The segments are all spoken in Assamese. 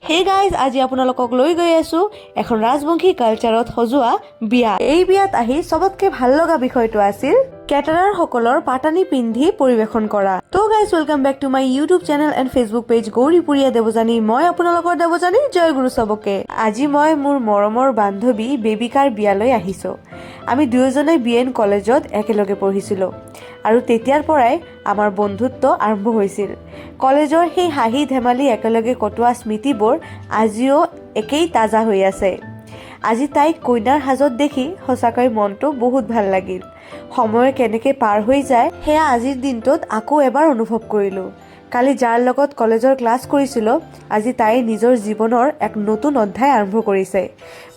হে গাইজ, আজি আপোনালোকক লৈ গৈ আছো এখন ৰাজবংশী কালচাৰত সজোৱা বিয়া। এই বিয়াত আহি সবতকে ভাল লগা বিষয়টো আছিল কেটাৰাৰ সকলৰ পাটানি পিন্ধি পৰিবেশন কৰা। তো guys, welcome back to my YouTube channel and Facebook page Gauripuriya Devjani. মই আপোনালোকৰ দেৱজানী, জয় গুৰু চবকে। আজি মই মোৰ মৰমৰ বান্ধৱী বেবিকাৰ বিয়ালৈ আহিছো। আমি দুয়োজনে BN কলেজত একেলগে পঢ়িছিলো আৰু তেতিয়াৰ পৰাই আমাৰ বন্ধুত্ব আৰম্ভ হৈছিল। কলেজৰ সেই হাঁহি ধেমালি একেলগে কটোৱা স্মৃতিবোৰ আজিও একেই তাজা হৈ আছে। আজি তাইক কইনাৰ সাজত দেখি সঁচাকৈ মনটো বহুত ভাল লাগিল। সময় কেনেকৈ পাৰ হৈ যায় সেয়া আজিৰ দিনটোত আকৌ এবাৰ অনুভৱ কৰিলোঁ। কালি যাৰ লগত কলেজৰ ক্লাছ কৰিছিলোঁ, আজি তাই নিজৰ জীৱনৰ এক নতুন অধ্যায় আৰম্ভ কৰিছে।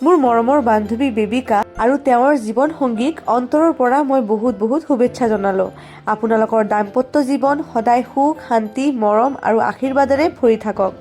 মোৰ মৰমৰ বান্ধৱী বেবিকা আৰু তেওঁৰ জীৱন সংগীক অন্তৰৰ পৰা মই বহুত বহুত শুভেচ্ছা জনালোঁ। আপোনালোকৰ দাম্পত্য জীৱন সদায় সুখ, শান্তি, মৰম আৰু আশীৰ্বাদেৰে ভৰি থাকক।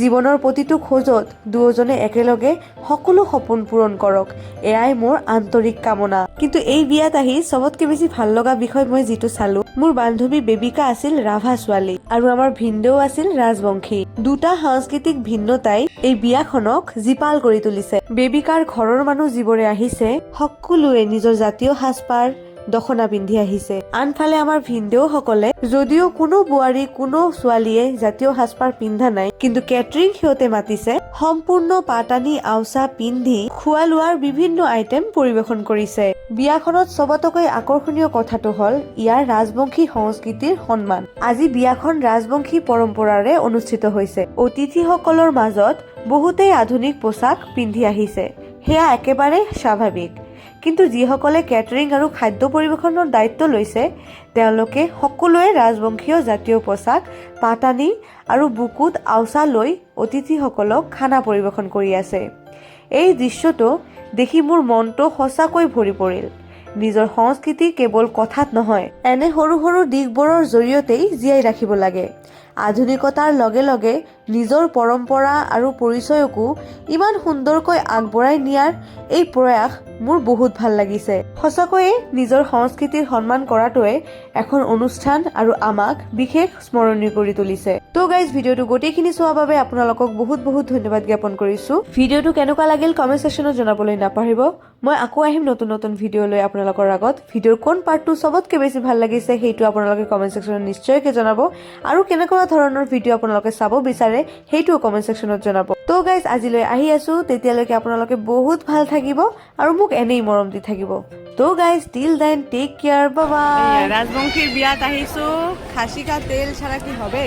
জীৱনৰ প্ৰতিটো খোজত দুয়োজনে একেলগে সকলো সপোন পূৰণ কৰক, এয়াই মোৰ আন্তৰিক কামনা। কিন্তু এই বিয়াত আহি চবতকে বেছি ভাল লগা বিষয় মই যিটো চালো, মোৰ বান্ধৱী বেবিকা আছিল ৰাভা ছোৱালী আৰু আমাৰ ভিনদেউ আছিল ৰাজবংশী। দুটা সাংস্কৃতিক ভিন্নতাই এই বিয়াখনক জীপাল কৰি তুলিছে। বেবিকাৰ ঘৰৰ মানুহ যিবোৰে আহিছে, সকলোৱে নিজৰ জাতীয় সাজপাৰ দখনা পিন্ধি আহিছে। আনফালে আমাৰ ভিনদেউ সকলে যদিও কোনো বোৱাৰী কোনো ছোৱালীয়ে জাতীয় সাজপাৰ পিন্ধা নাই, কিন্তু কেটাৰিং সিহঁতে মাতিছে সম্পূৰ্ণ পাটানি আওচা পিন্ধি খোৱা লোৱাৰ বিভিন্ন আইটেম পৰিবেশন কৰিছে। বিয়াখনত সবতকৈ আকৰ্ষণীয় কথাটো হ'ল ইয়াৰ ৰাজবংশী সংস্কৃতিৰ সন্মান। আজি বিয়াখন ৰাজবংশী পৰম্পৰাৰে অনুষ্ঠিত হৈছে। অতিথিসকলৰ মাজত বহুতেই আধুনিক পোচাক পিন্ধি আহিছে, সেয়া একেবাৰে স্বাভাৱিক। কিন্তু যিসকলে কেটাৰিং আৰু খাদ্য পৰিৱেশনৰ দায়িত্ব লৈছে, তেওঁলোকে সকলোৱে ৰাজবংশীয় জাতীয় পোচাক পাটানি আৰু বুকুত আওচা লৈ অতিথিসকলক খানা পৰিৱেশন কৰি আছে। এই দৃশ্যটো দেখি মোৰ মনটো সঁচাকৈ ভৰি পৰিল। নিজৰ সংস্কৃতি কেৱল কথাত নহয়, এনে সৰু সৰু দিশবোৰৰ জৰিয়তেই জীয়াই ৰাখিব লাগে। আধুনিকতাৰ লগে লগে নিজৰ পৰম্পৰা আৰু পৰিচয়কো ইমান সুন্দৰকৈ আগবঢ়াই নিয়াৰ এই প্ৰয়াস মোৰ বহুত ভাল লাগিছে। সঁচাকৈয়ে নিজৰ সংস্কৃতিৰ সন্মান কৰাটোৱে এখন অনুষ্ঠান আৰু আমাক বিশেষ স্মৰণীয় কৰি তুলিছে। তো গাইজ, ভিডিঅ'টো গোটেইখিনি চোৱাৰ বাবে আপোনালোকক বহুত বহুত ধন্যবাদ জ্ঞাপন কৰিছো। ভিডিঅ'টো কেনেকুৱা লাগিল কমেণ্ট ছেকশ্যনত জনাবলৈ নাপাহৰিব। মই আকৌ আহিম নতুন নতুন ভিডিঅ' লৈ আপোনালোকৰ আগত। ভিডিঅ'ৰ কোন পাৰ্টটো চবতকে বেছি ভাল লাগিছে সেইটো আপোনালোকে কমেণ্ট ছেকশ্যনত নিশ্চয়কৈ জনাব, আৰু কেনেকুৱা ধৰণৰ ভিডিঅ' আপোনালোকে চাব বিচাৰে সেইটোও কমেণ্ট ছেকশ্যনত জনাব। তো গাইজ, আজিলৈ আহি আছো, তেতিয়ালৈকে আপোনালোকে বহুত ভাল থাকিব আৰু মোক এনেই মৰম দি থাকিব। তো guys, till then take care, bye bye. রাজবংশীর বিয়াত আহিছো, খাসি কা তেল ছাড়া কি হবে?